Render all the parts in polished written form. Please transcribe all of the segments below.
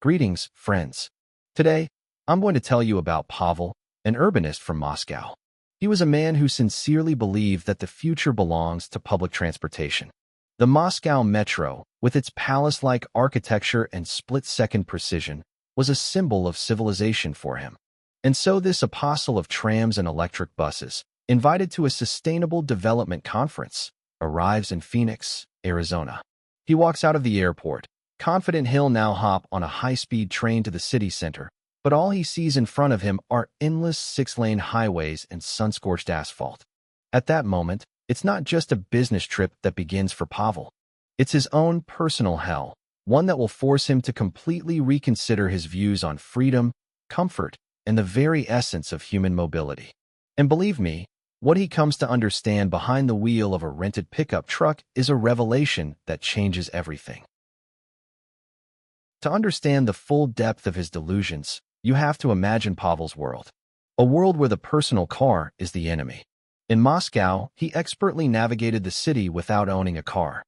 Greetings, friends. Today, I'm going to tell you about Pavel, an urbanist from Moscow. He was a man who sincerely believed that the future belongs to public transportation. The Moscow metro, with its palace-like architecture and split-second precision, was a symbol of civilization for him. And so this apostle of trams and electric buses, invited to a sustainable development conference, arrives in Phoenix, Arizona. He walks out of the airport, confident he'll now hop on a high-speed train to the city center, but all he sees in front of him are endless six-lane highways and sun-scorched asphalt. At that moment, it's not just a business trip that begins for Pavel. It's his own personal hell, one that will force him to completely reconsider his views on freedom, comfort, and the very essence of human mobility. And believe me, what he comes to understand behind the wheel of a rented pickup truck is a revelation that changes everything. To understand the full depth of his delusions, you have to imagine Pavel's world. A world where the personal car is the enemy. In Moscow, he expertly navigated the city without owning a car.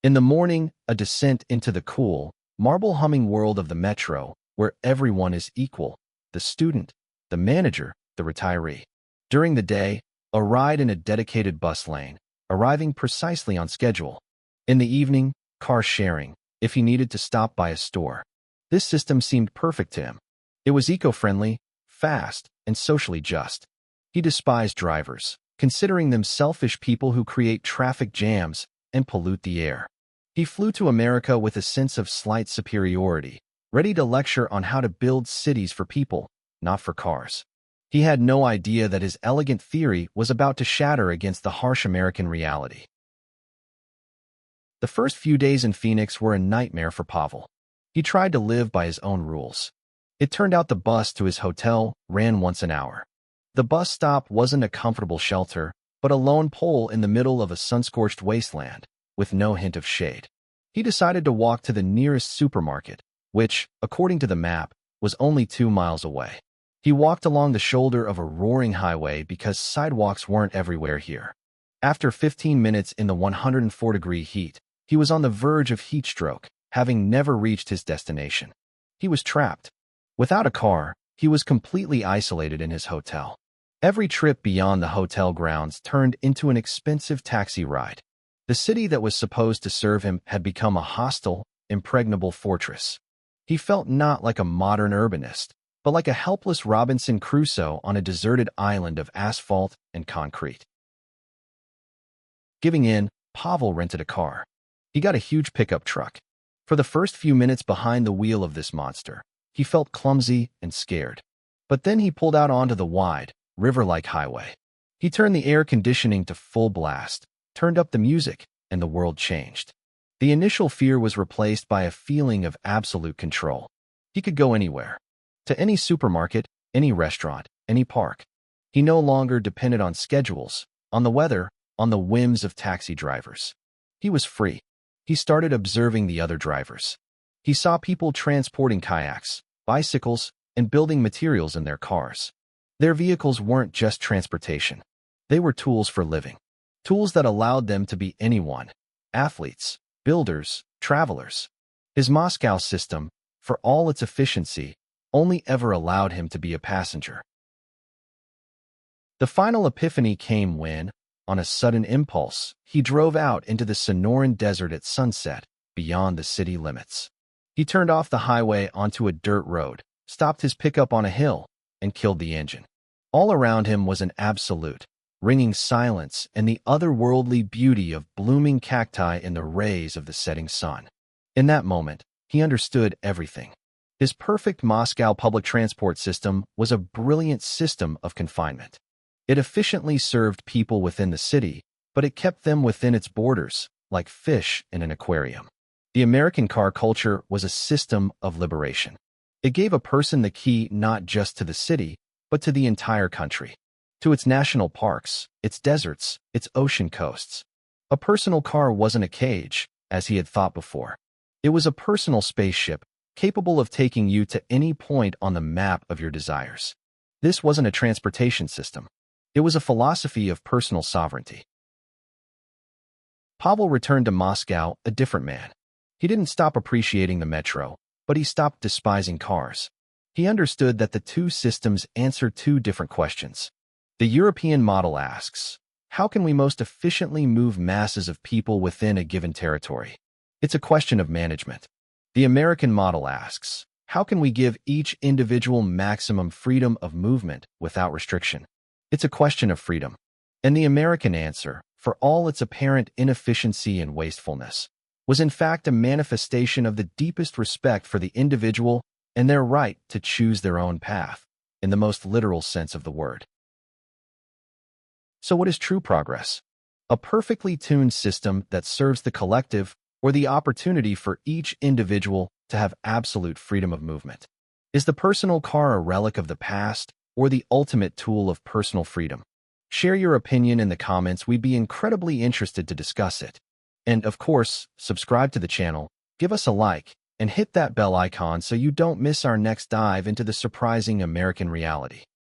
In the morning, a descent into the cool, marble-humming world of the metro, where everyone is equal, the student, the manager, the retiree. During the day, a ride in a dedicated bus lane, arriving precisely on schedule. In the evening, car sharing, if he needed to stop by a store. This system seemed perfect to him. It was eco-friendly, fast, and socially just. He despised drivers, considering them selfish people who create traffic jams and pollute the air. He flew to America with a sense of slight superiority, ready to lecture on how to build cities for people, not for cars. He had no idea that his elegant theory was about to shatter against the harsh American reality. The first few days in Phoenix were a nightmare for Pavel. He tried to live by his own rules. It turned out the bus to his hotel ran once an hour. The bus stop wasn't a comfortable shelter, but a lone pole in the middle of a sun-scorched wasteland, with no hint of shade. He decided to walk to the nearest supermarket, which, according to the map, was only 2 miles away. He walked along the shoulder of a roaring highway because sidewalks weren't everywhere here. After 15 minutes in the 104-degree heat, he was on the verge of heat stroke, having never reached his destination. He was trapped. Without a car, he was completely isolated in his hotel. Every trip beyond the hotel grounds turned into an expensive taxi ride. The city that was supposed to serve him had become a hostile, impregnable fortress. He felt not like a modern urbanist, but like a helpless Robinson Crusoe on a deserted island of asphalt and concrete. Giving in, Pavel rented a car. He got a huge pickup truck. For the first few minutes behind the wheel of this monster, he felt clumsy and scared. But then he pulled out onto the wide, river-like highway. He turned the air conditioning to full blast, turned up the music, and the world changed. The initial fear was replaced by a feeling of absolute control. He could go anywhere. To any supermarket, any restaurant, any park. He no longer depended on schedules, on the weather, on the whims of taxi drivers. He was free. He started observing the other drivers. He saw people transporting kayaks, bicycles, and building materials in their cars. Their vehicles weren't just transportation. They were tools for living. Tools that allowed them to be anyone: athletes, builders, travelers. His Moscow system, for all its efficiency, only ever allowed him to be a passenger. The final epiphany came when, on a sudden impulse, he drove out into the Sonoran Desert at sunset, beyond the city limits. He turned off the highway onto a dirt road, stopped his pickup on a hill, and killed the engine. All around him was an absolute, ringing silence and the otherworldly beauty of blooming cacti in the rays of the setting sun. In that moment, he understood everything. His perfect Moscow public transport system was a brilliant system of confinement. It efficiently served people within the city, but it kept them within its borders, like fish in an aquarium. The American car culture was a system of liberation. It gave a person the key not just to the city, but to the entire country, to its national parks, its deserts, its ocean coasts. A personal car wasn't a cage, as he had thought before. It was a personal spaceship, capable of taking you to any point on the map of your desires. This wasn't a transportation system. It was a philosophy of personal sovereignty. Pavel returned to Moscow a different man. He didn't stop appreciating the metro, but he stopped despising cars. He understood that the two systems answer two different questions. The European model asks, how can we most efficiently move masses of people within a given territory? It's a question of management. The American model asks, how can we give each individual maximum freedom of movement without restriction? It's a question of freedom. And the American answer, for all its apparent inefficiency and wastefulness, was in fact a manifestation of the deepest respect for the individual and their right to choose their own path, in the most literal sense of the word. So what is true progress? A perfectly tuned system that serves the collective, or the opportunity for each individual to have absolute freedom of movement? Is the personal car a relic of the past, or the ultimate tool of personal freedom? Share your opinion in the comments. We'd be incredibly interested to discuss it. And of course, subscribe to the channel, give us a like, and hit that bell icon so you don't miss our next dive into the surprising American reality.